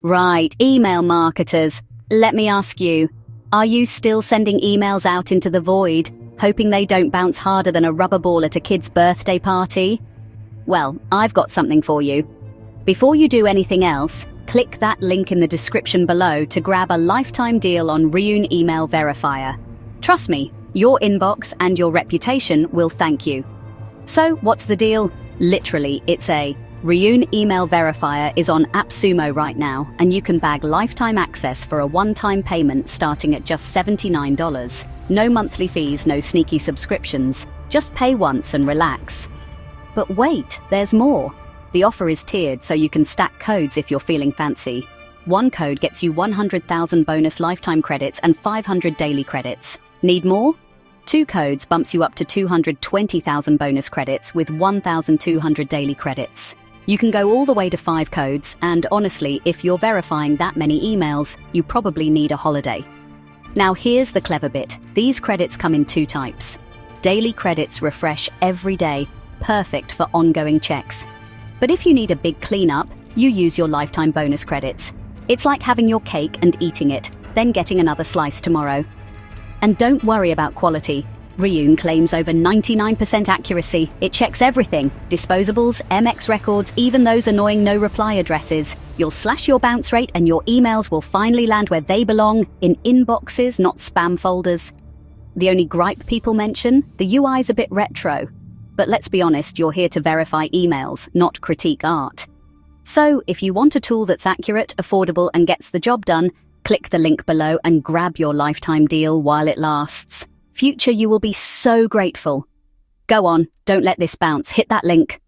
Right, email marketers. Let me ask you, are you still sending emails out into the void, hoping they don't bounce harder than a rubber ball at a kid's birthday party? Well, I've got something for you. Before you do anything else, click that link in the description below to grab a lifetime deal on Reoon Email Verifier. Trust me, your inbox and your reputation will thank you. So, what's the deal? Literally, it's Reoon Email Verifier is on AppSumo right now, and you can bag lifetime access for a one-time payment starting at just $79. No monthly fees, no sneaky subscriptions. Just pay once and relax. But wait, there's more. The offer is tiered, so you can stack codes if you're feeling fancy. One code gets you 100,000 bonus lifetime credits and 500 daily credits. Need more? Two codes bumps you up to 220,000 bonus credits with 1,200 daily credits. You can go all the way to 5 codes, and honestly, if you're verifying that many emails, you probably need a holiday. Now here's the clever bit. These credits come in 2 types. Daily credits refresh every day, perfect for ongoing checks. But if you need a big cleanup, you use your lifetime bonus credits. It's like having your cake and eating it, then getting another slice tomorrow. And don't worry about quality. Reoon claims over 99% accuracy. It checks everything. Disposables, MX records, even those annoying no-reply addresses. You'll slash your bounce rate and your emails will finally land where they belong, in inboxes, not spam folders. The only gripe people mention, the UI's a bit retro. But let's be honest, you're here to verify emails, not critique art. So, if you want a tool that's accurate, affordable, and gets the job done, click the link below and grab your lifetime deal while it lasts. Future you will be so grateful. Go on, don't let this bounce. Hit that link.